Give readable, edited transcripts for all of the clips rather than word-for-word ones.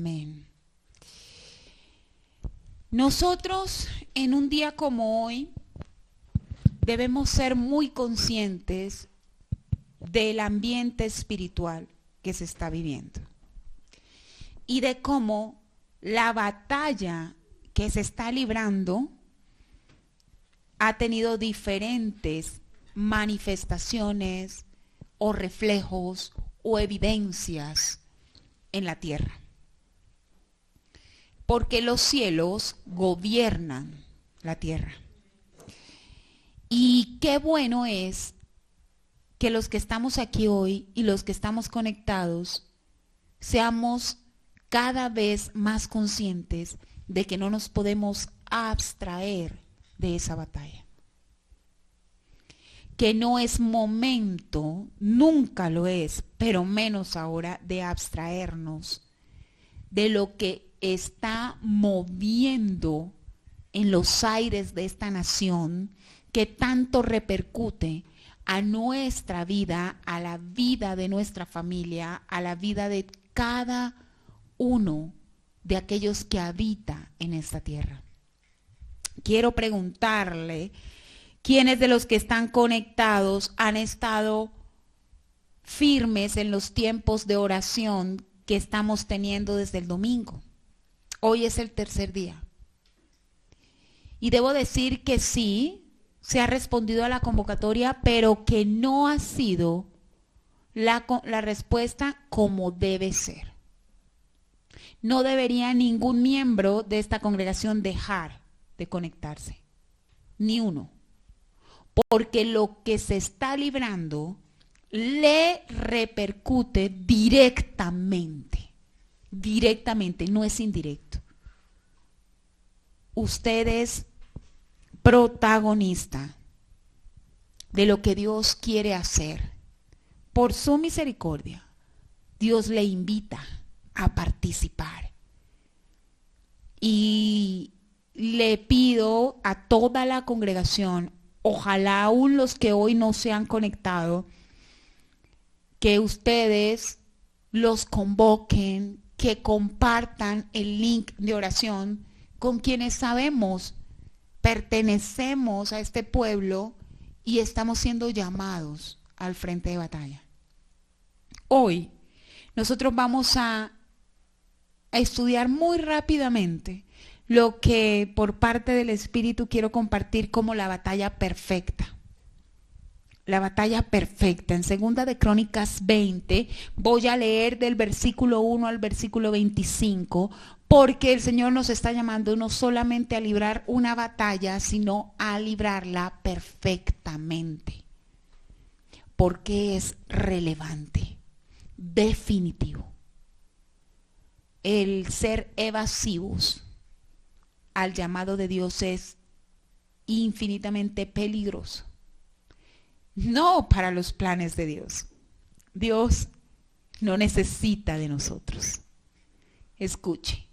Amén. Nosotros en un día como hoy debemos ser muy conscientes del ambiente espiritual que se está viviendo y de cómo la batalla que se está librando ha tenido diferentes manifestaciones o reflejos o evidencias en la tierra. Porque los cielos gobiernan la tierra. Y qué bueno es que los que estamos aquí hoy y los que estamos conectados seamos cada vez más conscientes de que no nos podemos abstraer de esa batalla. Que no es momento, nunca lo es, pero menos ahora, de abstraernos de lo que está moviendo en los aires de esta nación, que tanto repercute a nuestra vida, a la vida de nuestra familia, a la vida de cada uno de aquellos que habita en esta tierra. Quiero preguntarle, ¿quiénes de los que están conectados han estado firmes en los tiempos de oración que estamos teniendo desde el domingo? Hoy es el tercer día. Y debo decir que sí, se ha respondido a la convocatoria, pero que no ha sido la respuesta como debe ser. No debería ningún miembro de esta congregación dejar de conectarse, ni uno, porque lo que se está librando le repercute directamente, no es indirecto. Usted es protagonista de lo que Dios quiere hacer. Por su misericordia, Dios le invita a participar. Y le pido a toda la congregación, ojalá aún los que hoy no se han conectado, que ustedes los convoquen, que compartan el link de oración con quienes sabemos pertenecemos a este pueblo y estamos siendo llamados al frente de batalla. Hoy nosotros vamos a estudiar muy rápidamente lo que por parte del Espíritu quiero compartir como la batalla perfecta. La batalla perfecta. En 2 de Crónicas 20 voy a leer del versículo 1 al versículo 25, porque el Señor nos está llamando no solamente a librar una batalla, sino a librarla perfectamente. Porque es relevante, definitivo. El ser evasivos al llamado de Dios es infinitamente peligroso. No para los planes de Dios. Dios no necesita de nosotros. Escuche,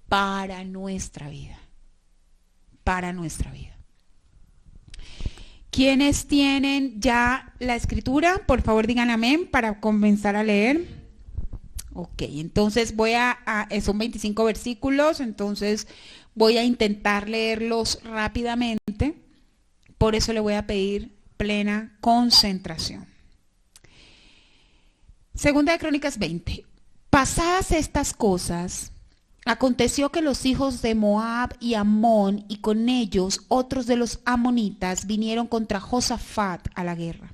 para nuestra vida. Para nuestra vida. ¿Quiénes tienen ya la escritura? Por favor digan amén para comenzar a leer. Ok, entonces son 25 versículos, entonces voy a intentar leerlos rápidamente. Por eso le voy a pedir plena concentración. 2 de Crónicas 20. Pasadas estas cosas, aconteció que los hijos de Moab y Amón y con ellos otros de los amonitas vinieron contra Josafat a la guerra.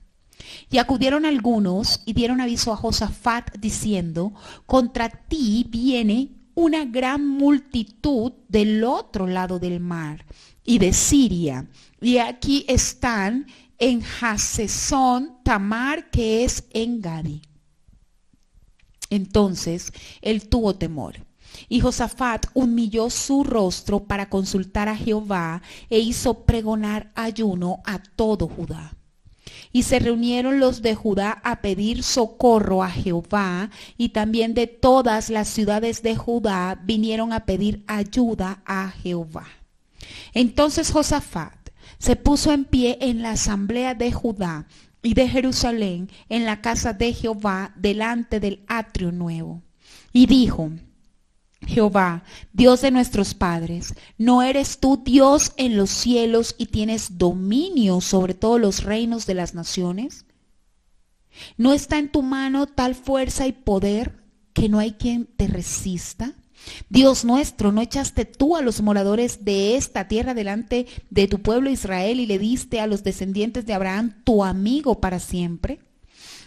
Y acudieron algunos y dieron aviso a Josafat diciendo: contra ti viene una gran multitud del otro lado del mar y de Siria, y aquí están en Hasezón Tamar, que es en Gadi. Entonces él tuvo temor, y Josafat humilló su rostro para consultar a Jehová e hizo pregonar ayuno a todo Judá. Y se reunieron los de Judá a pedir socorro a Jehová, y también de todas las ciudades de Judá vinieron a pedir ayuda a Jehová. Entonces Josafat se puso en pie en la asamblea de Judá y de Jerusalén, en la casa de Jehová, delante del atrio nuevo, y dijo: Jehová, Dios de nuestros padres, ¿no eres tú Dios en los cielos y tienes dominio sobre todos los reinos de las naciones? ¿No está en tu mano tal fuerza y poder que no hay quien te resista? Dios nuestro, ¿no echaste tú a los moradores de esta tierra delante de tu pueblo Israel y le diste a los descendientes de Abraham tu amigo para siempre?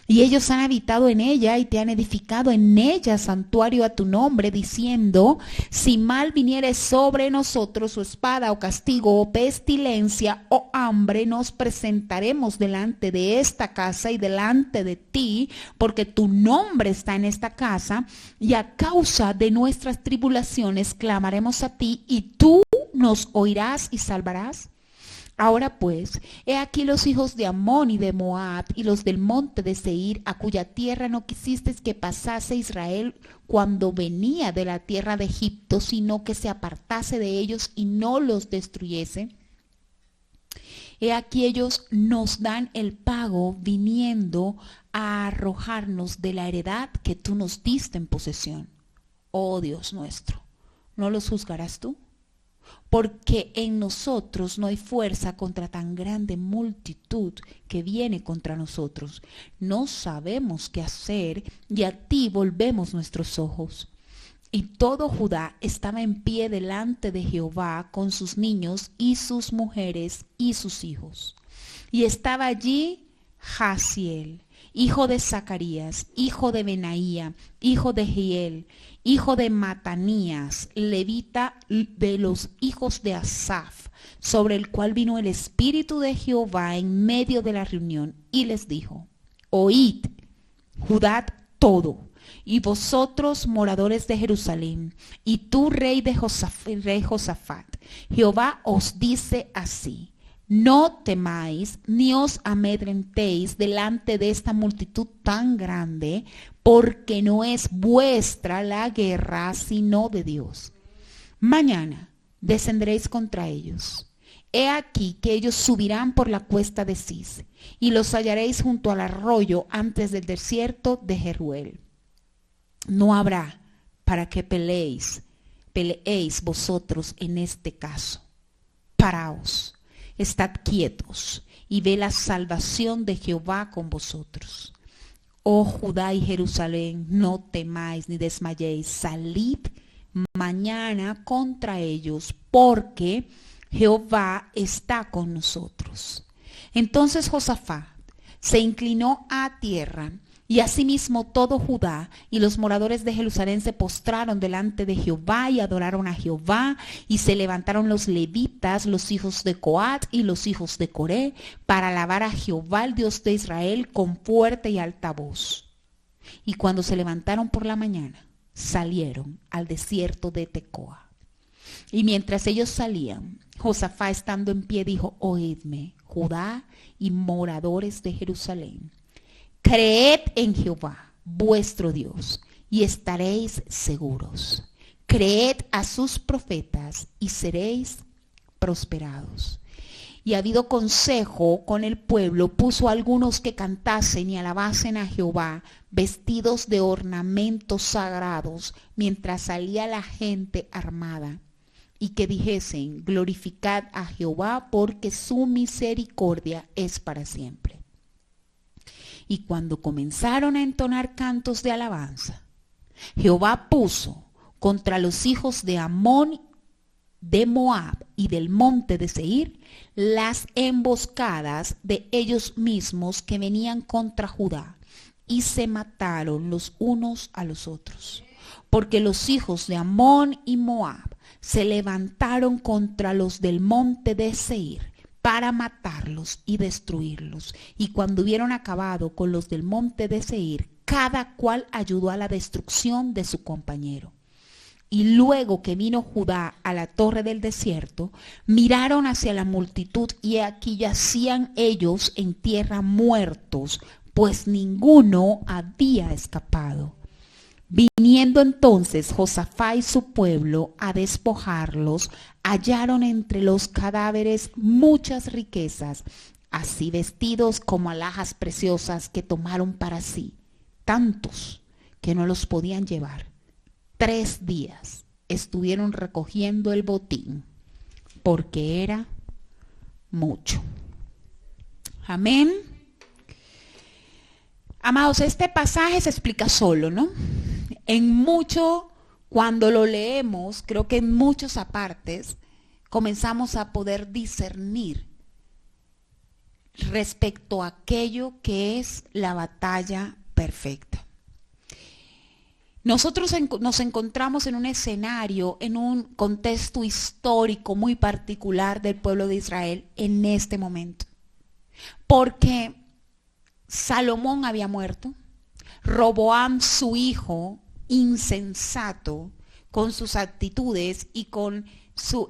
Y ellos han habitado en ella y te han edificado en ella santuario a tu nombre, diciendo, si mal viniere sobre nosotros o espada o castigo o pestilencia o hambre, nos presentaremos delante de esta casa y delante de ti, porque tu nombre está en esta casa, y a causa de nuestras tribulaciones clamaremos a ti, y tú nos oirás y salvarás. Ahora pues, he aquí los hijos de Amón y de Moab y los del monte de Seir, a cuya tierra no quisiste que pasase Israel cuando venía de la tierra de Egipto, sino que se apartase de ellos y no los destruyese. He aquí ellos nos dan el pago viniendo a arrojarnos de la heredad que tú nos diste en posesión. Oh Dios nuestro, ¿no los juzgarás tú? Porque en nosotros no hay fuerza contra tan grande multitud que viene contra nosotros. No sabemos qué hacer y a ti volvemos nuestros ojos. Y todo Judá estaba en pie delante de Jehová con sus niños y sus mujeres y sus hijos. Y estaba allí Jaziel, hijo de Zacarías, hijo de Benaía, hijo de Giel, hijo de Matanías, levita de los hijos de Asaf, sobre el cual vino el Espíritu de Jehová en medio de la reunión, y les dijo, oíd, Judá todo, y vosotros moradores de Jerusalén, y tú rey Josafat, Jehová os dice así, no temáis ni os amedrentéis delante de esta multitud tan grande, porque no es vuestra la guerra, sino de Dios. Mañana descenderéis contra ellos. He aquí que ellos subirán por la cuesta de Cis, y los hallaréis junto al arroyo antes del desierto de Jeruel. No habrá para que peleéis vosotros en este caso. Paraos. Estad quietos y ve la salvación de Jehová con vosotros. Oh Judá y Jerusalén, no temáis ni desmayéis, salid mañana contra ellos, porque Jehová está con nosotros. Entonces Josafat se inclinó a tierra, y asimismo todo Judá y los moradores de Jerusalén se postraron delante de Jehová y adoraron a Jehová, y se levantaron los levitas, los hijos de Coat y los hijos de Coré, para alabar a Jehová, el Dios de Israel, con fuerte y alta voz. Y cuando se levantaron por la mañana, salieron al desierto de Tecoa. Y mientras ellos salían, Josafat estando en pie dijo, oídme, Judá y moradores de Jerusalén, creed en Jehová, vuestro Dios, y estaréis seguros. Creed a sus profetas y seréis prosperados. Y habido consejo con el pueblo, puso a algunos que cantasen y alabasen a Jehová, vestidos de ornamentos sagrados, mientras salía la gente armada, y que dijesen, glorificad a Jehová, porque su misericordia es para siempre. Y cuando comenzaron a entonar cantos de alabanza, Jehová puso contra los hijos de Amón, de Moab y del monte de Seir las emboscadas de ellos mismos que venían contra Judá, y se mataron los unos a los otros. Porque los hijos de Amón y Moab se levantaron contra los del monte de Seir para matarlos y destruirlos. Y cuando hubieron acabado con los del monte de Seir, cada cual ayudó a la destrucción de su compañero. Y luego que vino Judá a la torre del desierto, miraron hacia la multitud, y aquí yacían ellos en tierra muertos, pues ninguno había escapado. Viniendo entonces Josafat y su pueblo a despojarlos, hallaron entre los cadáveres muchas riquezas, así vestidos como alhajas preciosas que tomaron para sí, tantos que no los podían llevar. 3 días estuvieron recogiendo el botín, porque era mucho. Amén. Amados, este pasaje se explica solo, ¿no? En mucho, cuando lo leemos, creo que en muchos apartes, comenzamos a poder discernir respecto a aquello que es la batalla perfecta. Nosotros nos encontramos en un escenario, en un contexto histórico muy particular del pueblo de Israel en este momento. Porque Salomón había muerto, Roboam, su hijo, insensato, con sus actitudes y con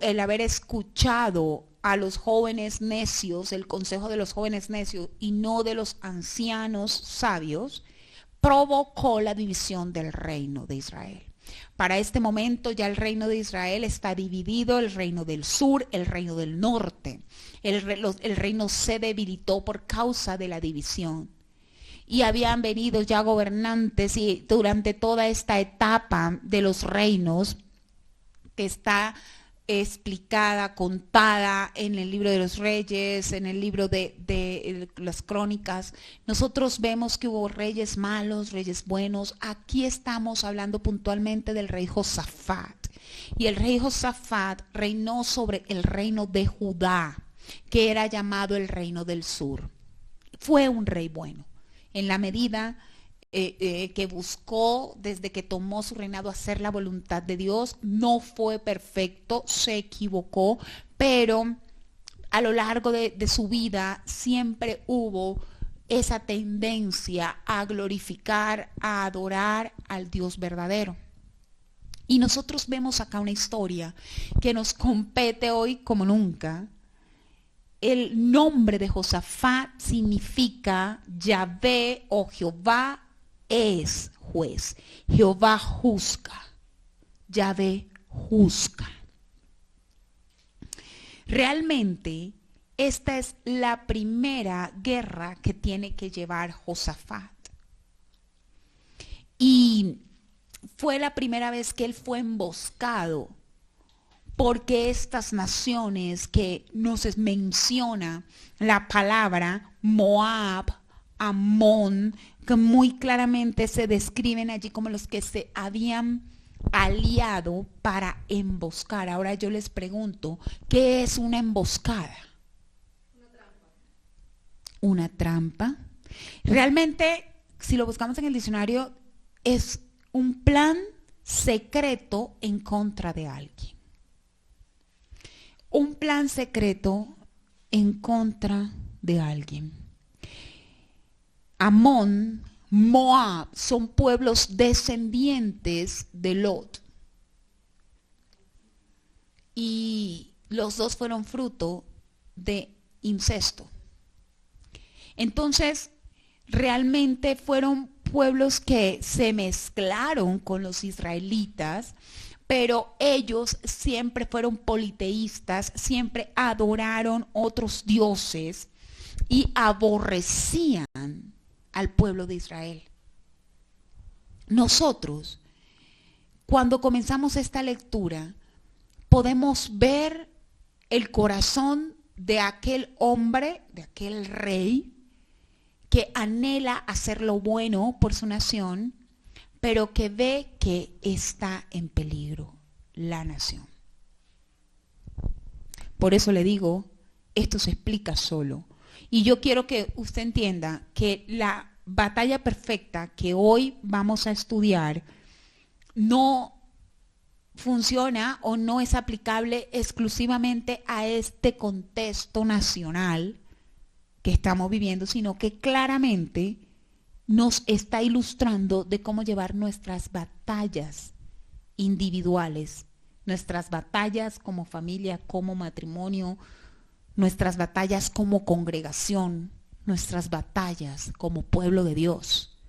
el haber escuchado a los jóvenes necios, el consejo de los jóvenes necios y no de los ancianos sabios, provocó la división del reino de Israel. Para este momento ya el reino de Israel está dividido, el reino del sur, el reino del norte. El reino se debilitó por causa de la división. Y habían venido ya gobernantes y durante toda esta etapa de los reinos que está explicada, contada en el libro de los reyes, en el libro de las crónicas, nosotros vemos que hubo reyes malos, reyes buenos. Aquí estamos hablando puntualmente del rey Josafat. Y el rey Josafat reinó sobre el reino de Judá, que era llamado el reino del sur. Fue un rey bueno, en la medida que buscó desde que tomó su reinado hacer la voluntad de Dios. No fue perfecto, se equivocó, pero a lo largo de su vida siempre hubo esa tendencia a glorificar, a adorar al Dios verdadero. Y nosotros vemos acá una historia que nos compete hoy como nunca. El nombre de Josafat significa Yahvé o Jehová es juez. Jehová juzga. Yahvé juzga. Realmente esta es la primera guerra que tiene que llevar Josafat. Y fue la primera vez que él fue emboscado, porque estas naciones que nos menciona la palabra Moab, Amón, que muy claramente se describen allí como los que se habían aliado para emboscar. Ahora yo les pregunto, ¿qué es una emboscada? Una trampa. Realmente, si lo buscamos en el diccionario, es un plan secreto en contra de alguien. Un plan secreto en contra de alguien. Amón, Moab son pueblos descendientes de Lot. Y los dos fueron fruto de incesto. Entonces, realmente fueron pueblos que se mezclaron con los israelitas, pero ellos siempre fueron politeístas, siempre adoraron otros dioses y aborrecían al pueblo de Israel. Nosotros, cuando comenzamos esta lectura, podemos ver el corazón de aquel hombre, de aquel rey, que anhela hacer lo bueno por su nación, pero que ve que está en peligro la nación. Por eso le digo, esto se explica solo. Y yo quiero que usted entienda que la batalla perfecta que hoy vamos a estudiar no funciona o no es aplicable exclusivamente a este contexto nacional que estamos viviendo, sino que claramente nos está ilustrando de cómo llevar nuestras batallas individuales, nuestras batallas como familia, como matrimonio, nuestras batallas como congregación, nuestras batallas como pueblo de Dios.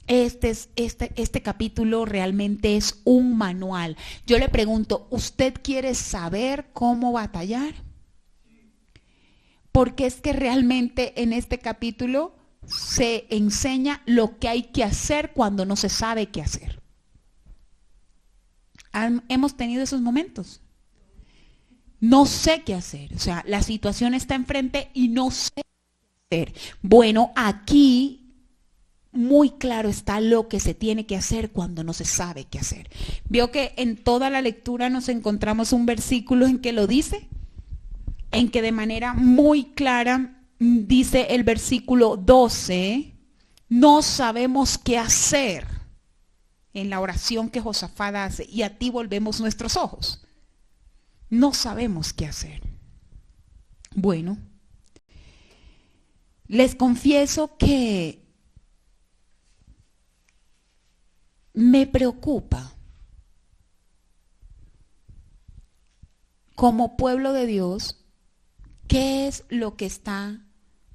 Este capítulo realmente es un manual. Yo le pregunto, ¿usted quiere saber cómo batallar? Porque es que realmente en este capítulo se enseña lo que hay que hacer cuando no se sabe qué hacer. Hemos tenido esos momentos. No sé qué hacer. O sea, la situación está enfrente y no sé qué hacer. Bueno, aquí muy claro está lo que se tiene que hacer cuando no se sabe qué hacer. Vio que en toda la lectura nos encontramos un versículo en que lo dice, en que de manera muy clara dice el versículo 12, no sabemos qué hacer en la oración que Josafat hace y a ti volvemos nuestros ojos. No sabemos qué hacer. Bueno, les confieso que me preocupa como pueblo de Dios qué es lo que está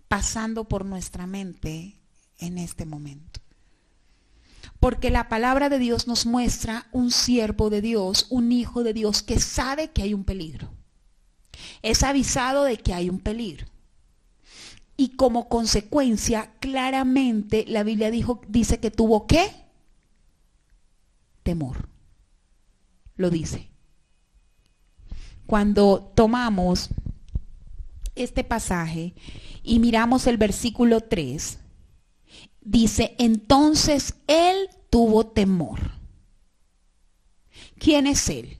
pasando por nuestra mente en este momento. Porque la palabra de Dios nos muestra un siervo de Dios, un hijo de Dios que sabe que hay un peligro. Es avisado de que hay un peligro. Y como consecuencia, claramente la Biblia dice que tuvo ¿qué? Temor. Lo dice. Cuando tomamos este pasaje y miramos el versículo 3, dice, entonces él tuvo temor. ¿Quién es él?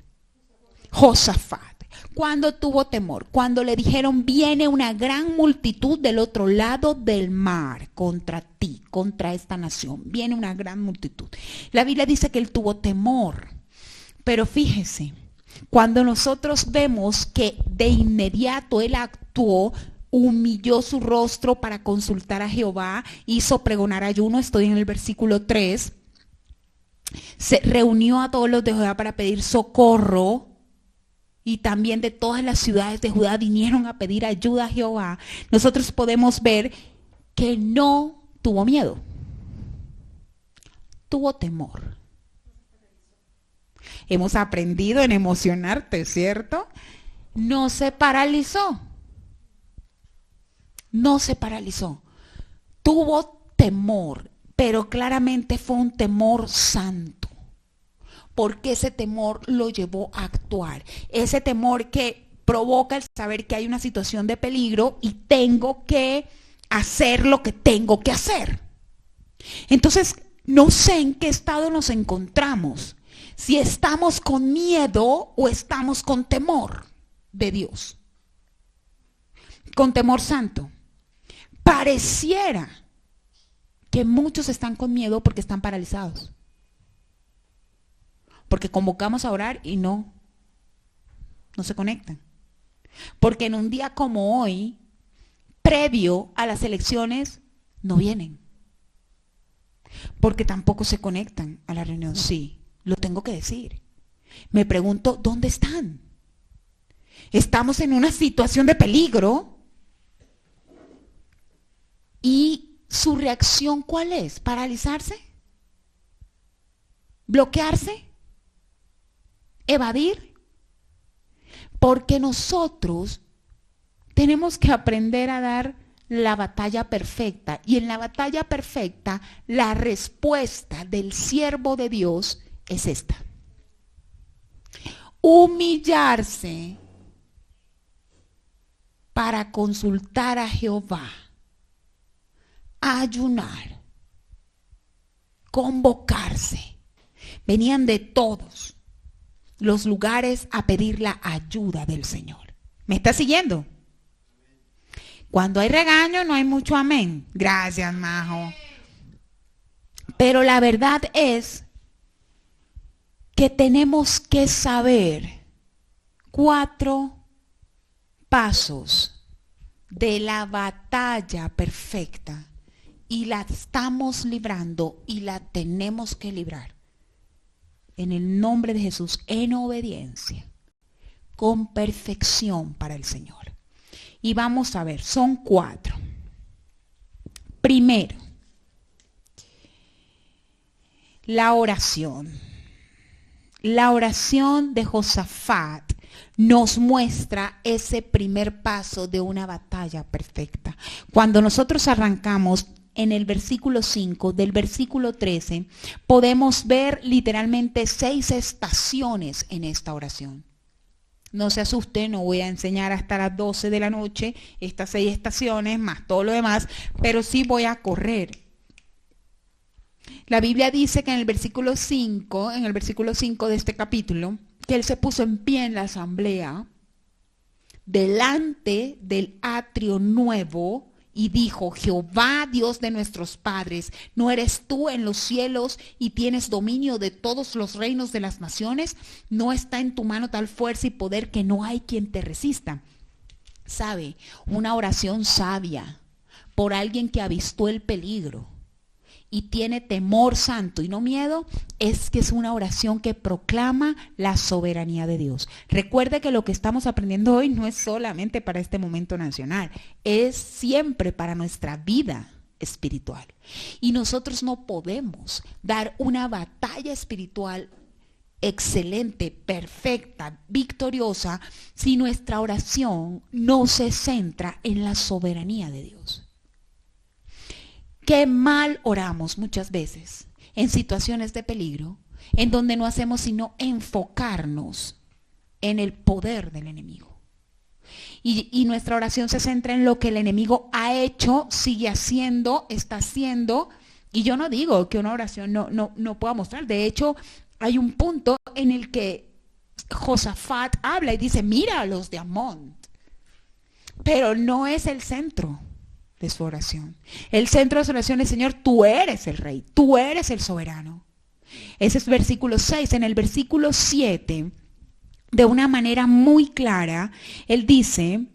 Josafat. ¿Cuándo tuvo temor? Cuando le dijeron, viene una gran multitud del otro lado del mar contra ti, contra esta nación. Viene una gran multitud. La Biblia dice que él tuvo temor. Pero fíjese, cuando nosotros vemos que de inmediato él actuó, humilló su rostro para consultar a Jehová, hizo pregonar ayuno, estoy en el versículo 3, se reunió a todos los de Judá para pedir socorro, y también de todas las ciudades de Judá vinieron a pedir ayuda a Jehová. Nosotros podemos ver que no tuvo miedo, tuvo temor. Hemos aprendido en emocionarte, ¿cierto? No se paralizó. No se paralizó. Tuvo temor, pero claramente fue un temor santo. Porque ese temor lo llevó a actuar. Ese temor que provoca el saber que hay una situación de peligro y tengo que hacer lo que tengo que hacer. Entonces, no sé en qué estado nos encontramos. Si estamos con miedo o estamos con temor de Dios. Con temor santo. Pareciera que muchos están con miedo porque están paralizados. Porque convocamos a orar y no se conectan. Porque en un día como hoy, previo a las elecciones, no vienen. Porque tampoco se conectan a la reunión. Sí, lo tengo que decir. Me pregunto, ¿dónde están? Estamos en una situación de peligro. ¿Y su reacción cuál es? ¿Paralizarse? ¿Bloquearse? ¿Evadir? Porque nosotros tenemos que aprender a dar la batalla perfecta. Y en la batalla perfecta, la respuesta del siervo de Dios es esta. Humillarse para consultar a Jehová. Ayunar. Convocarse. Venían de todos los lugares a pedir la ayuda del Señor. ¿Me está siguiendo? Cuando hay regaño no hay mucho amén. Gracias, Majo. Pero la verdad es que tenemos que saber 4 pasos de la batalla perfecta y la estamos librando y la tenemos que librar. En el nombre de Jesús, en obediencia, con perfección para el Señor. Y vamos a ver, son 4. Primero, la oración. La oración de Josafat nos muestra ese primer paso de una batalla perfecta. Cuando nosotros arrancamos en el versículo 5, del versículo 13, podemos ver literalmente 6 estaciones en esta oración. No se asuste, no voy a enseñar hasta las 12 de la noche estas 6 estaciones, más todo lo demás, pero sí voy a correr. La Biblia dice que en el versículo 5 de este capítulo, que él se puso en pie en la asamblea, delante del atrio nuevo, y dijo: Jehová, Dios de nuestros padres, ¿no eres tú en los cielos y tienes dominio de todos los reinos de las naciones? ¿No está en tu mano tal fuerza y poder que no hay quien te resista? ¿Sabe? Una oración sabia por alguien que avistó el peligro y tiene temor santo y no miedo, es que es una oración que proclama la soberanía de Dios. Recuerde que lo que estamos aprendiendo hoy no es solamente para este momento nacional, es siempre para nuestra vida espiritual. Y nosotros no podemos dar una batalla espiritual excelente, perfecta, victoriosa, si nuestra oración no se centra en la soberanía de Dios. Qué mal oramos muchas veces en situaciones de peligro, en donde no hacemos sino enfocarnos en el poder del enemigo. Y nuestra oración se centra en lo que el enemigo ha hecho, sigue haciendo, está haciendo. Y yo no digo que una oración no pueda mostrar. De hecho, hay un punto en el que Josafat habla y dice: mira a los de Amón. Pero no es el centro de su oración. El centro de su oración es: Señor, tú eres el rey, tú eres el soberano. Ese es versículo 6. En el versículo 7, de una manera muy clara, él dice: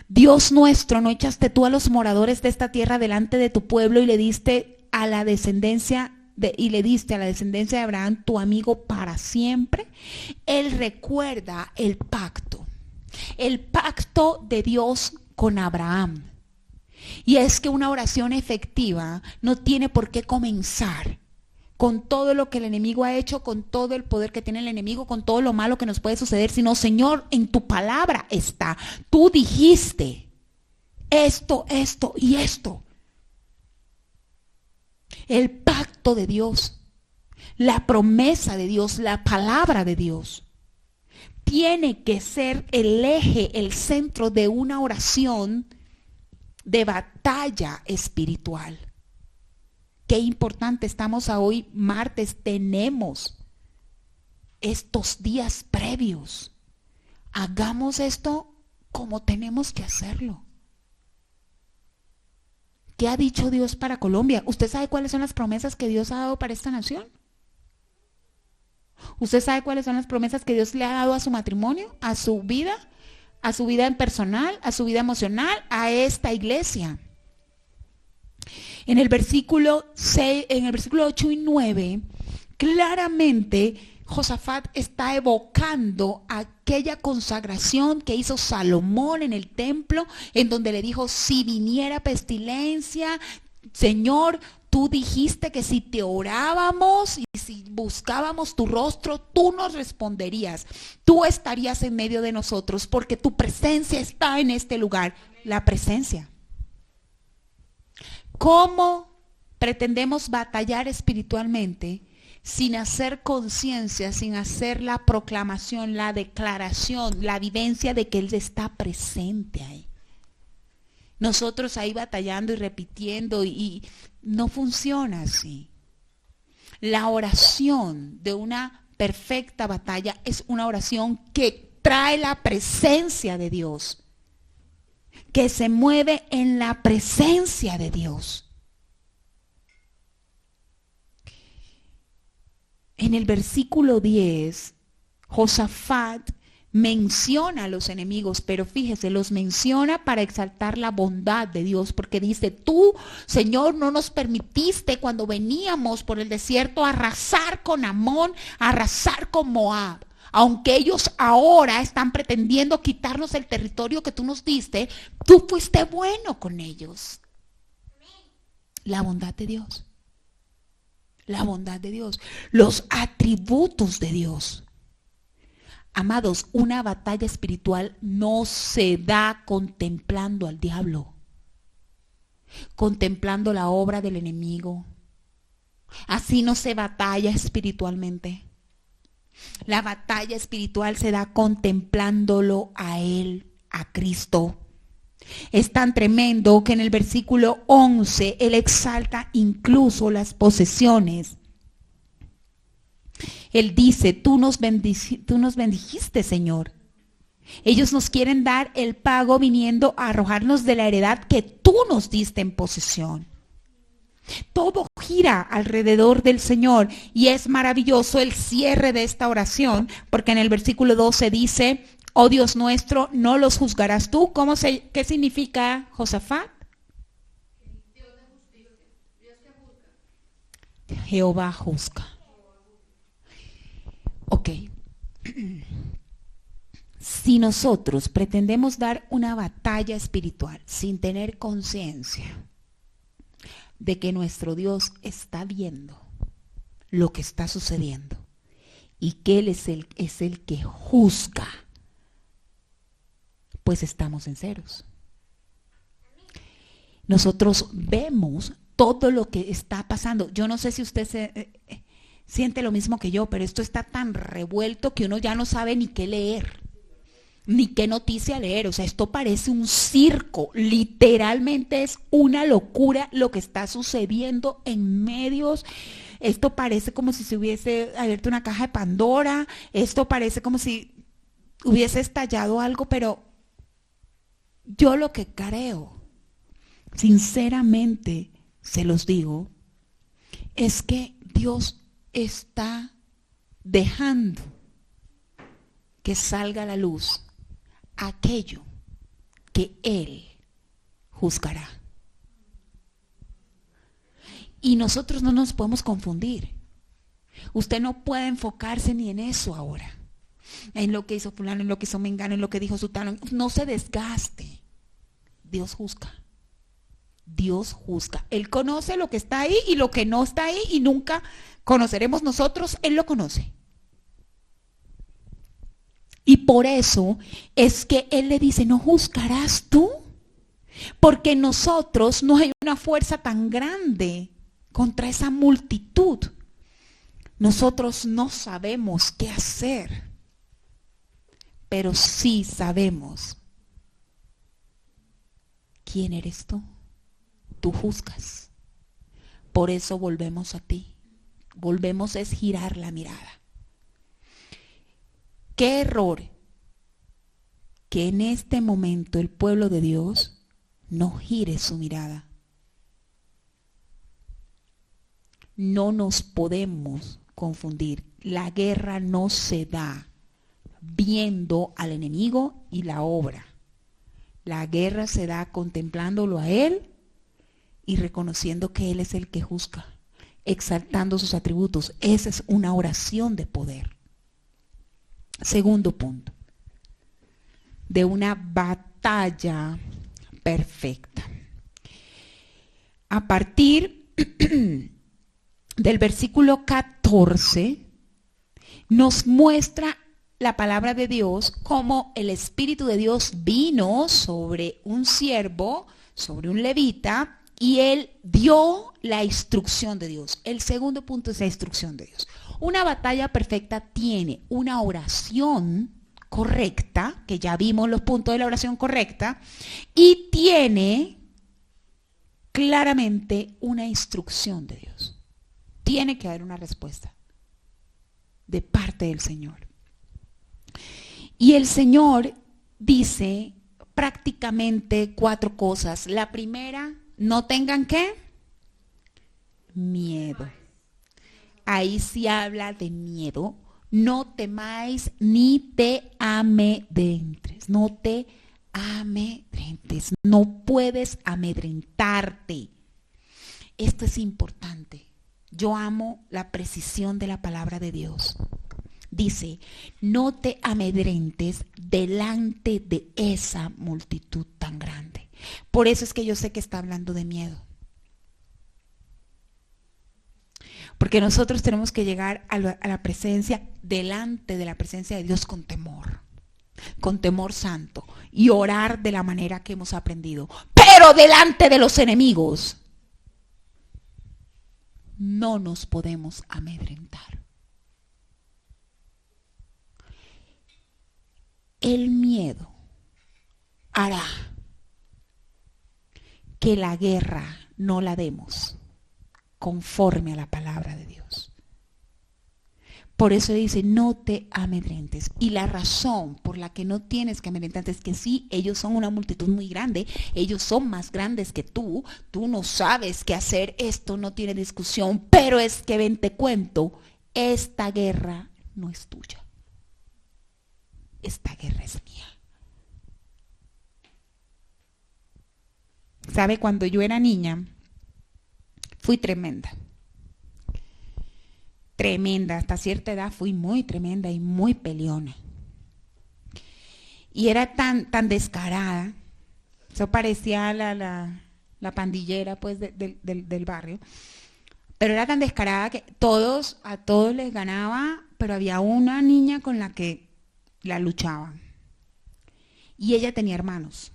Dios nuestro, ¿no echaste tú a los moradores de esta tierra delante de tu pueblo y le diste a la descendencia de Abraham, tu amigo, para siempre? Él recuerda el pacto de Dios con Abraham. Y es que una oración efectiva no tiene por qué comenzar con todo lo que el enemigo ha hecho, con todo el poder que tiene el enemigo, con todo lo malo que nos puede suceder, sino: Señor, en tu palabra está. Tú dijiste esto y esto. El pacto de Dios, la promesa de Dios, la palabra de Dios, tiene que ser el eje, el centro de una oración de batalla espiritual. Qué importante, estamos a hoy martes, tenemos estos días previos. Hagamos esto como tenemos que hacerlo. ¿Qué ha dicho Dios para Colombia? ¿Usted sabe cuáles son las promesas que Dios ha dado para esta nación? ¿Usted sabe cuáles son las promesas que Dios le ha dado a su matrimonio, a su vida en personal, a su vida emocional, a esta iglesia? En el versículo 8 y 9, claramente Josafat está evocando aquella consagración que hizo Salomón en el templo, en donde le dijo: si viniera pestilencia, Señor, tú dijiste que si te orábamos y si buscábamos tu rostro, tú nos responderías. Tú estarías en medio de nosotros porque tu presencia está en este lugar. La presencia. ¿Cómo pretendemos batallar espiritualmente sin hacer conciencia, sin hacer la proclamación, la declaración, la vivencia de que Él está presente ahí? Nosotros ahí batallando y repitiendo y no funciona así. La oración de una perfecta batalla es una oración que trae la presencia de Dios, que se mueve en la presencia de Dios. En el versículo 10, Josafat menciona a los enemigos, pero fíjese, los menciona para exaltar la bondad de Dios, porque dice: tú, Señor, no nos permitiste cuando veníamos por el desierto arrasar con Amón, arrasar con Moab. Aunque ellos ahora están pretendiendo quitarnos el territorio que tú nos diste, tú fuiste bueno con ellos. La bondad de Dios. La bondad de Dios. Los atributos de Dios. Amados, una batalla espiritual no se da contemplando al diablo. contemplando la obra del enemigo. Así no se batalla espiritualmente. La batalla espiritual se da contemplándolo a Él, a Cristo. Es tan tremendo que en el versículo 11 Él exalta incluso las posesiones. Él dice, tú nos bendijiste, Señor. Ellos nos quieren dar el pago viniendo a arrojarnos de la heredad que tú nos diste en posesión. Todo gira alrededor del Señor y es maravilloso el cierre de esta oración, porque en el versículo 12 dice, oh Dios nuestro, no los juzgarás tú. ¿Qué significa Josafat? Jehová juzga. Ok. Si nosotros pretendemos dar una batalla espiritual sin tener conciencia de que nuestro Dios está viendo lo que está sucediendo y que Él es el que juzga, pues estamos en ceros. Nosotros vemos todo lo que está pasando. Yo no sé si usted siente lo mismo que yo, pero esto está tan revuelto que uno ya no sabe ni qué leer, ni qué noticia leer. O sea, esto parece un circo. Literalmente es una locura lo que está sucediendo en medios. Esto parece como si se hubiese abierto una caja de Pandora. Esto parece como si hubiese estallado algo, pero yo lo que creo, sinceramente se los digo, es que Dios está dejando que salga a la luz aquello que Él juzgará. Y nosotros no nos podemos confundir. Usted no puede enfocarse ni en eso ahora, en lo que hizo fulano, en lo que hizo mengano, en lo que dijo sutano. No se desgaste. Dios juzga. Dios juzga. Él conoce lo que está ahí y lo que no está ahí, y nunca conoceremos nosotros. Él lo conoce. Y por eso es que Él le dice, ¿no juzgarás tú? Porque en nosotros no hay una fuerza tan grande contra esa multitud. Nosotros no sabemos qué hacer, pero sí sabemos quién eres tú. Tú juzgas. Por eso volvemos a ti. Volvemos es girar la mirada. Qué error que en este momento el pueblo de Dios no gire su mirada. No nos podemos confundir. La guerra no se da viendo al enemigo y la obra. La guerra se da contemplándolo a Él y reconociendo que Él es el que juzga, exaltando sus atributos. Esa es una oración de poder. Segundo punto, de una batalla perfecta. A partir del versículo 14 nos muestra la palabra de Dios cómo el Espíritu de Dios vino sobre un siervo, sobre un levita, y él dio la instrucción de Dios. El segundo punto es la instrucción de Dios. Una batalla perfecta tiene una oración correcta, que ya vimos los puntos de la oración correcta, y tiene claramente una instrucción de Dios. Tiene que haber una respuesta de parte del Señor. Y el Señor dice prácticamente 4 cosas. La primera, no tengan ¿qué? Miedo. Ahí sí habla de miedo. No temáis ni te amedrentes. No te amedrentes. No puedes amedrentarte. Esto es importante. Yo amo la precisión de la palabra de Dios. Dice, no te amedrentes delante de esa multitud tan grande. Por eso es que yo sé que está hablando de miedo. Porque nosotros tenemos que llegar a la presencia, delante de la presencia de Dios con temor santo, y orar de la manera que hemos aprendido. pero delante de los enemigos no nos podemos amedrentar. El miedo hará que la guerra no la demos conforme a la palabra de Dios. Por eso dice, no te amedrentes. Y la razón por la que no tienes que amedrentarte es que sí, ellos son una multitud muy grande, ellos son más grandes que tú no sabes qué hacer, esto no tiene discusión, pero es que ven, te cuento, esta guerra no es tuya. Esta guerra es mía. ¿Sabe? Cuando yo era niña, fui tremenda. Tremenda, hasta cierta edad fui muy tremenda y muy peleona. Y era tan descarada, eso parecía la pandillera pues del barrio, pero era tan descarada que a todos les ganaba, pero había una niña con la que la luchaba. Y ella tenía hermanos,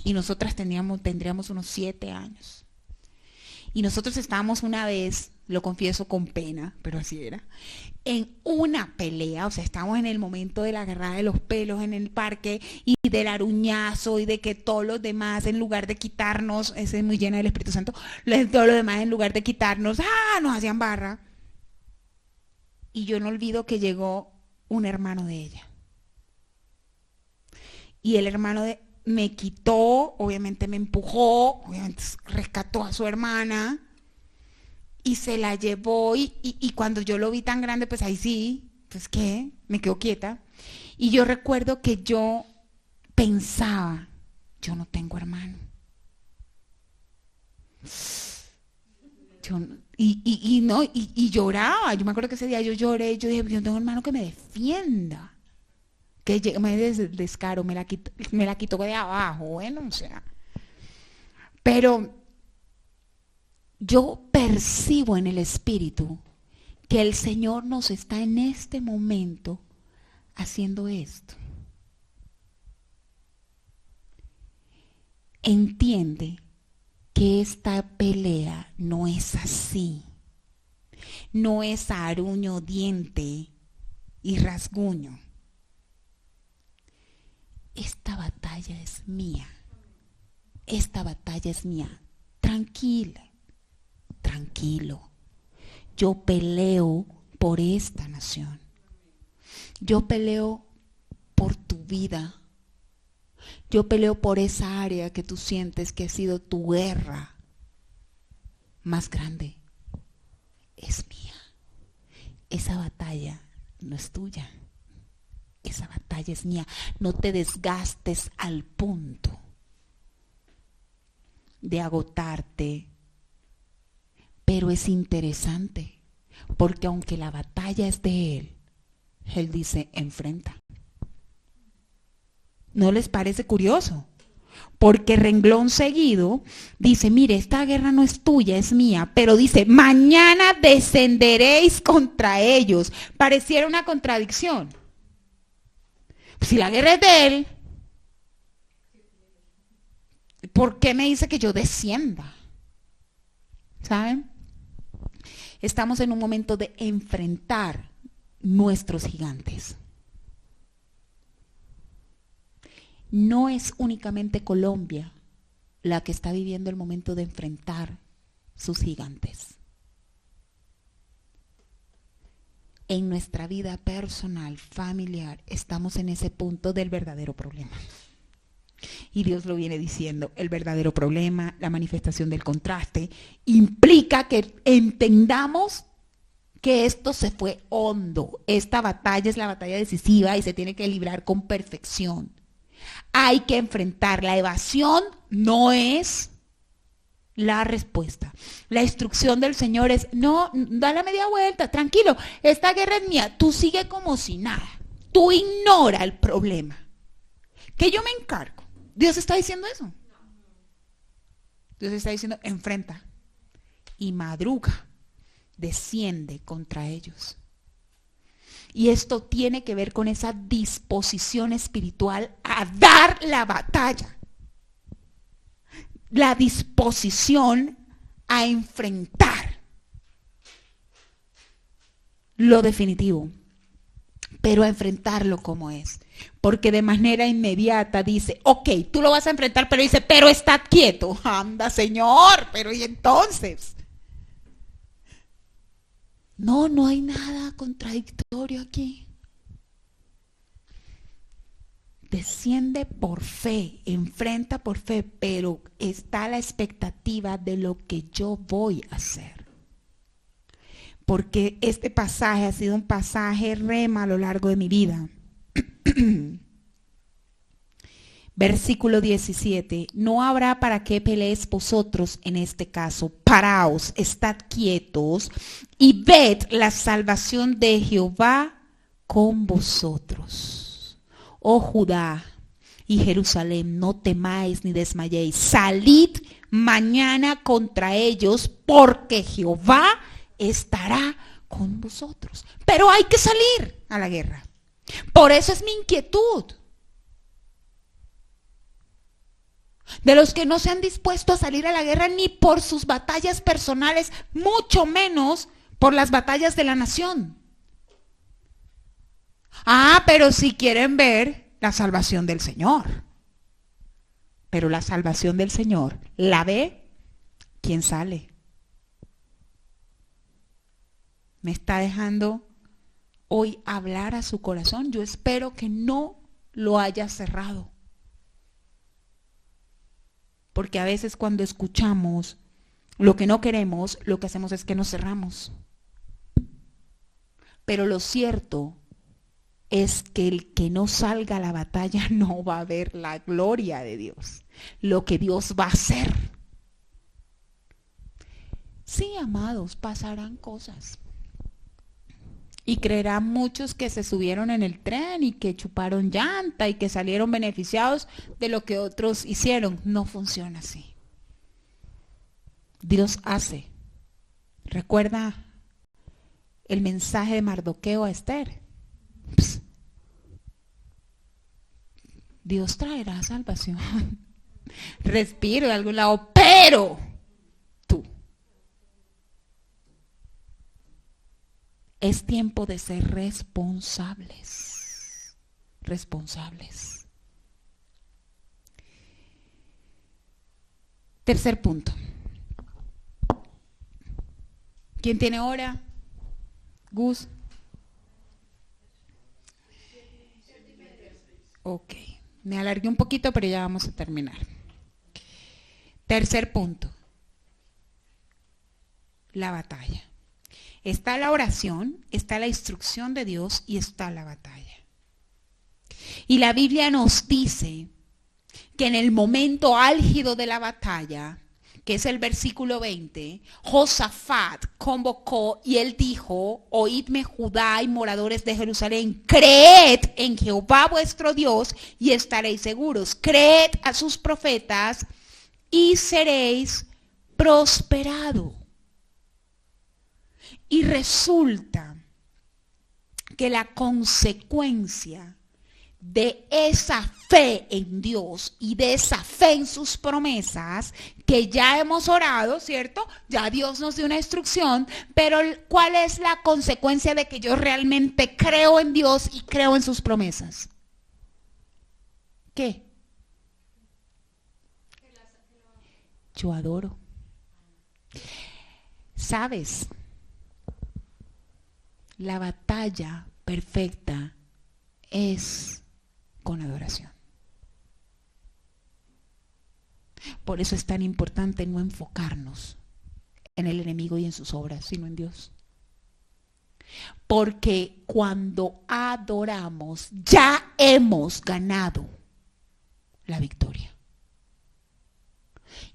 y nosotras tendríamos unos 7 años. Y nosotros estábamos una vez, lo confieso con pena, pero así era, en una pelea, o sea, estábamos en el momento de la agarrada de los pelos en el parque y del aruñazo y de que todos los demás, en lugar de quitarnos, ese es muy llena del Espíritu Santo, todos los demás en lugar de quitarnos, nos hacían barra. Y yo no olvido que llegó un hermano de ella. Y el hermano me quitó, obviamente me empujó, obviamente rescató a su hermana y se la llevó y cuando yo lo vi tan grande, pues ahí sí, pues qué, me quedo quieta. Y yo recuerdo que yo pensaba, yo no tengo hermano. Y lloraba, yo me acuerdo que ese día yo lloré, yo dije, yo no tengo hermano que me defienda. Que me descaro, me la quitó de abajo, bueno, o sea. Pero yo percibo en el Espíritu que el Señor nos está en este momento haciendo esto. Entiende que esta pelea no es así. No es aruño, diente y rasguño. Esta batalla es mía. Esta batalla es mía. Tranquila, tranquilo. Yo peleo por esta nación. Yo peleo por tu vida. Yo peleo por esa área que tú sientes que ha sido tu guerra más grande. Es mía. Esa batalla no es tuya. Esa batalla es mía. No te desgastes al punto de agotarte. Pero es interesante, porque aunque la batalla es de Él dice, enfrenta. ¿No les parece curioso? Porque renglón seguido dice, mire, esta guerra no es tuya, es mía, pero dice, mañana descenderéis contra ellos. Pareciera una contradicción. Si la guerra es de Él, ¿por qué me dice que yo descienda? ¿Saben? Estamos en un momento de enfrentar nuestros gigantes. No es únicamente Colombia la que está viviendo el momento de enfrentar sus gigantes. En nuestra vida personal, familiar, estamos en ese punto del verdadero problema. Y Dios lo viene diciendo, el verdadero problema, la manifestación del contraste, implica que entendamos que esto se fue hondo. Esta batalla es la batalla decisiva y se tiene que librar con perfección. Hay que enfrentar. La evasión no es la respuesta. La instrucción del Señor es, no, da la media vuelta, tranquilo, esta guerra es mía, tú sigue como si nada, tú ignora el problema, que yo me encargo. Dios está diciendo eso. Dios está diciendo, enfrenta y madruga, desciende contra ellos. Y esto tiene que ver con esa disposición espiritual a dar la batalla. la disposición a enfrentar lo definitivo, pero a enfrentarlo como es. Porque de manera inmediata dice, ok, tú lo vas a enfrentar, pero dice, pero está quieto. Anda, Señor, pero ¿y entonces? No hay nada contradictorio aquí. Desciende por fe, enfrenta por fe, pero está la expectativa de lo que yo voy a hacer. Porque este pasaje ha sido un pasaje rema a lo largo de mi vida. Versículo 17, no habrá para qué peleéis vosotros en este caso, paraos, estad quietos y ved la salvación de Jehová con vosotros. Oh Judá y Jerusalén, no temáis ni desmayéis, salid mañana contra ellos porque Jehová estará con vosotros. Pero hay que salir a la guerra. Por eso es mi inquietud. De los que no se han dispuesto a salir a la guerra ni por sus batallas personales, mucho menos por las batallas de la nación. Pero si quieren ver la salvación del Señor. Pero la salvación del Señor, ¿la ve quién sale? Me está dejando hoy hablar a su corazón. Yo espero que no lo haya cerrado. Porque a veces cuando escuchamos lo que no queremos, lo que hacemos es que nos cerramos. Pero lo cierto es que el que no salga a la batalla no va a ver la gloria de Dios, lo que Dios va a hacer. Sí, amados, pasarán cosas. Y creerán muchos que se subieron en el tren y que chuparon llanta y que salieron beneficiados de lo que otros hicieron. No funciona así. Dios hace. ¿Recuerda el mensaje de Mardoqueo a Esther? Dios traerá salvación. Respiro de algún lado, pero tú. Es tiempo de ser responsables. Responsables. Tercer punto. ¿Quién tiene hora? Gus. Ok. Me alargué un poquito, pero ya vamos a terminar. Tercer punto. La batalla. Está la oración, está la instrucción de Dios y está la batalla. Y la Biblia nos dice que en el momento álgido de la batalla, que es el versículo 20, Josafat convocó y él dijo, oídme Judá y moradores de Jerusalén, creed en Jehová vuestro Dios y estaréis seguros. Creed a sus profetas y seréis prosperados. Y resulta que la consecuencia de esa fe en Dios y de esa fe en sus promesas, que ya hemos orado, ¿cierto? Ya Dios nos dio una instrucción, pero ¿cuál es la consecuencia de que yo realmente creo en Dios y creo en sus promesas? ¿Qué? Yo adoro. ¿Sabes? La batalla perfecta es con adoración. Por eso es tan importante no enfocarnos en el enemigo y en sus obras, sino en Dios. Porque cuando adoramos, ya hemos ganado la victoria.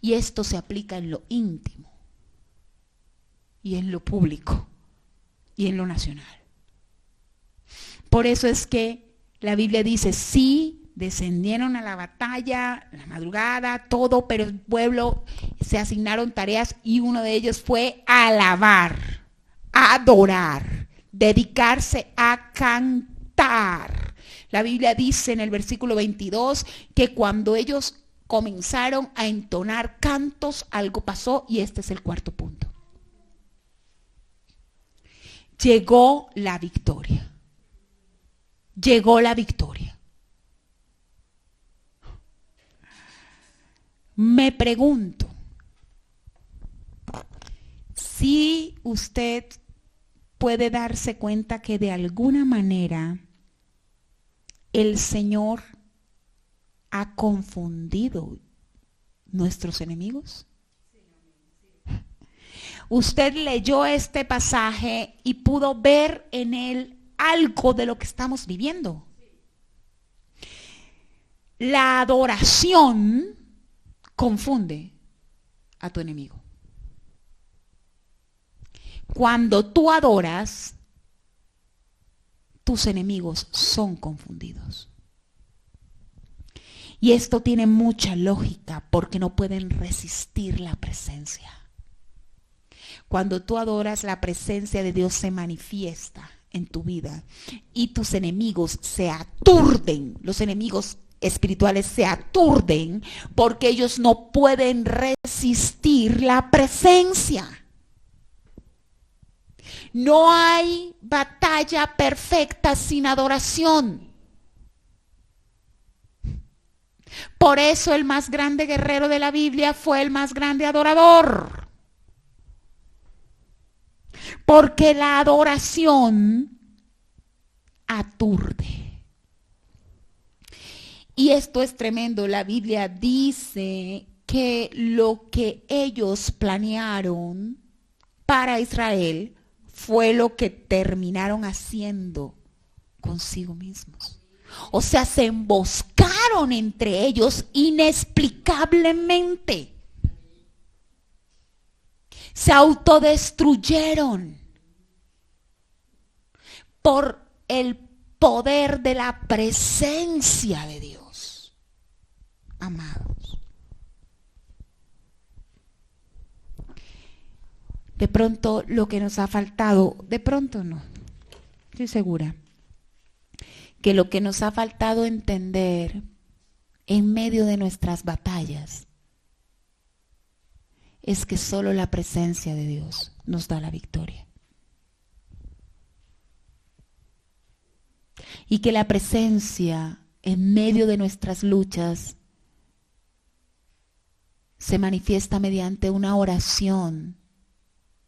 Y esto se aplica en lo íntimo y en lo público y en lo nacional. Por eso es que la Biblia dice, sí, descendieron a la batalla, la madrugada, todo, pero el pueblo se asignaron tareas y uno de ellos fue alabar, adorar, dedicarse a cantar. La Biblia dice en el versículo 22 que cuando ellos comenzaron a entonar cantos, algo pasó y este es el cuarto punto. Llegó la victoria. Llegó la victoria. Me pregunto si usted puede darse cuenta que de alguna manera el Señor ha confundido nuestros enemigos. Usted leyó este pasaje y pudo ver en él algo de lo que estamos viviendo. La adoración confunde a tu enemigo. Cuando tú adoras, tus enemigos son confundidos. Y esto tiene mucha lógica porque no pueden resistir la presencia. Cuando tú adoras, la presencia de Dios se manifiesta en tu vida y tus enemigos se aturden, los enemigos espirituales se aturden porque ellos no pueden resistir la presencia. No hay batalla perfecta sin adoración. Por eso el más grande guerrero de la Biblia fue el más grande adorador. Porque la adoración aturde. Y esto es tremendo. La Biblia dice que lo que ellos planearon para Israel fue lo que terminaron haciendo consigo mismos. O sea, se emboscaron entre ellos inexplicablemente. Se autodestruyeron por el poder de la presencia de Dios. Amados. De pronto lo que nos ha faltado, de pronto no, estoy segura, que lo que nos ha faltado entender en medio de nuestras batallas es que solo la presencia de Dios nos da la victoria. Y que la presencia en medio de nuestras luchas se manifiesta mediante una oración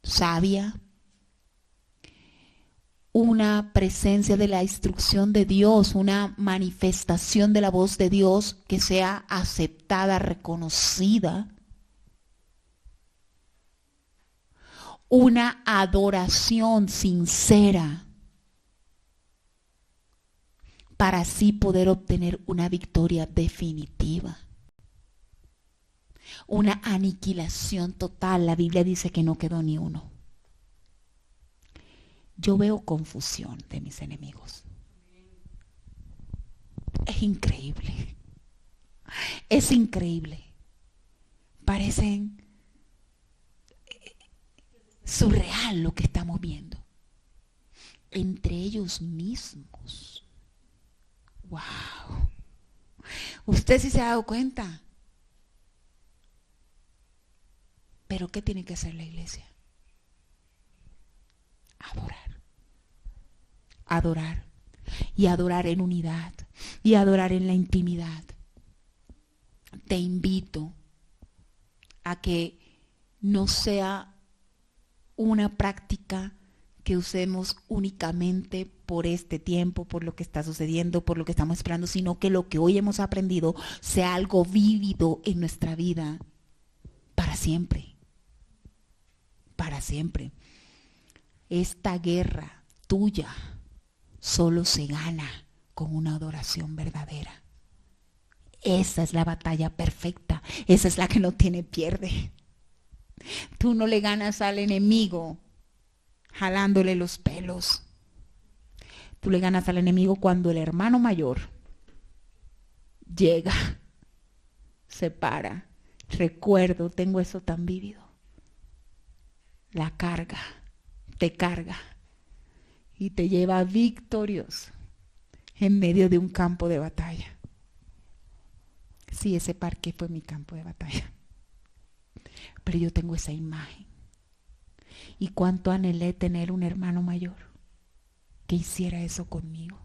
sabia, una presencia de la instrucción de Dios, una manifestación de la voz de Dios que sea aceptada, reconocida, una adoración sincera para así poder obtener una victoria definitiva, una aniquilación total. La Biblia dice que no quedó ni uno. Yo veo confusión de mis enemigos. Es increíble. Es increíble. Parecen surreal lo que estamos viendo. Entre ellos mismos. Wow. Usted sí se ha dado cuenta. Pero ¿qué tiene que hacer la iglesia? Adorar. Adorar. Y adorar en unidad. Y adorar en la intimidad. Te invito a que no sea una práctica que usemos únicamente por este tiempo, por lo que está sucediendo, por lo que estamos esperando, sino que lo que hoy hemos aprendido sea algo vívido en nuestra vida para siempre. Para siempre. Esta guerra tuya solo se gana con una adoración verdadera. Esa es la batalla perfecta. Esa es la que no tiene pierde. Tú no le ganas al enemigo jalándole los pelos. Tú le ganas al enemigo cuando el hermano mayor llega, se para. Recuerdo, tengo eso tan vívido. La carga, te carga y te lleva victorioso en medio de un campo de batalla. Sí, ese parque fue mi campo de batalla. Pero yo tengo esa imagen. Y cuánto anhelé tener un hermano mayor que hiciera eso conmigo.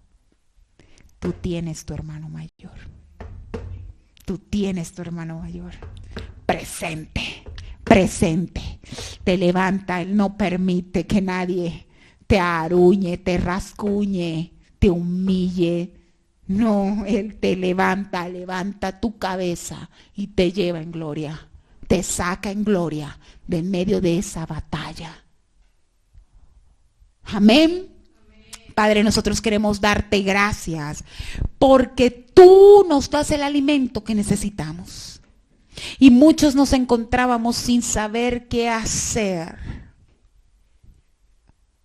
Tú tienes tu hermano mayor. Tú tienes tu hermano mayor. Presente, presente. Te levanta, Él no permite que nadie te aruñe, te rascuñe, te humille. No, Él te levanta, levanta tu cabeza y te lleva en gloria. Te saca en gloria de en medio de esa batalla. Amén. Padre, nosotros queremos darte gracias porque tú nos das el alimento que necesitamos. Y muchos nos encontrábamos sin saber qué hacer.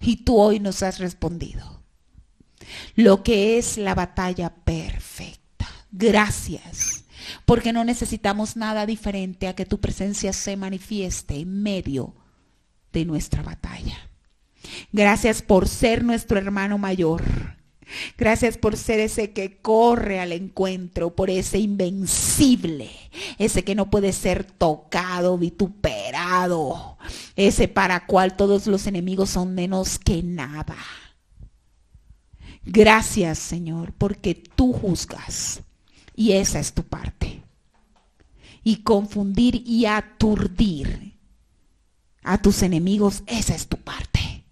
Y tú hoy nos has respondido. Lo que es la batalla perfecta. Gracias. Porque no necesitamos nada diferente a que tu presencia se manifieste en medio de nuestra batalla. Gracias por ser nuestro hermano mayor. Gracias por ser ese que corre al encuentro, por ese invencible, ese que no puede ser tocado, vituperado, ese para cual todos los enemigos son menos que nada. Gracias, Señor, porque tú juzgas y esa es tu parte. Y confundir y aturdir a tus enemigos, esa es tu parte.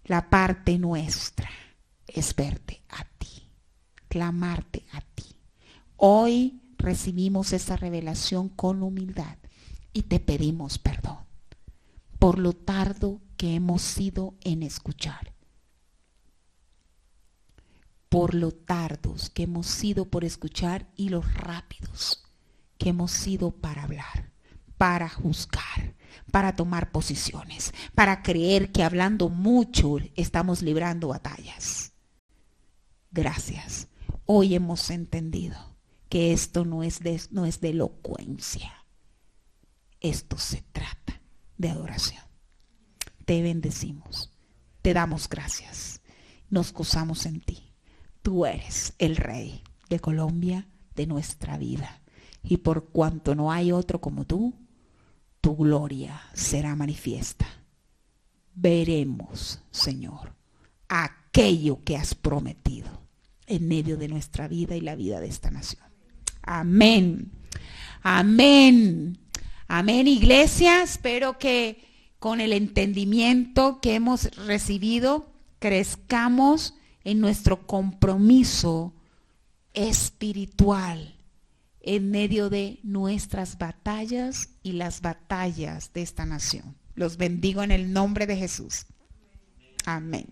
La parte nuestra es verte a ti, clamarte a ti. Hoy recibimos esa revelación con humildad y te pedimos perdón por lo tardo que hemos sido en escuchar, por lo tardos que hemos sido por escuchar y los rápidos que hemos sido para hablar, para juzgar, para tomar posiciones, para creer que hablando mucho estamos librando batallas. Gracias. Hoy hemos entendido que esto no es de elocuencia. Esto se trata de adoración. Te bendecimos. Te damos gracias. Nos gozamos en ti. Tú eres el Rey de Colombia, de nuestra vida. Y por cuanto no hay otro como tú, tu gloria será manifiesta. Veremos, Señor, aquello que has prometido en medio de nuestra vida y la vida de esta nación. Amén. Amén. Amén, iglesia. Espero que con el entendimiento que hemos recibido crezcamos en nuestro compromiso espiritual en medio de nuestras batallas y las batallas de esta nación. Los bendigo en el nombre de Jesús. Amén.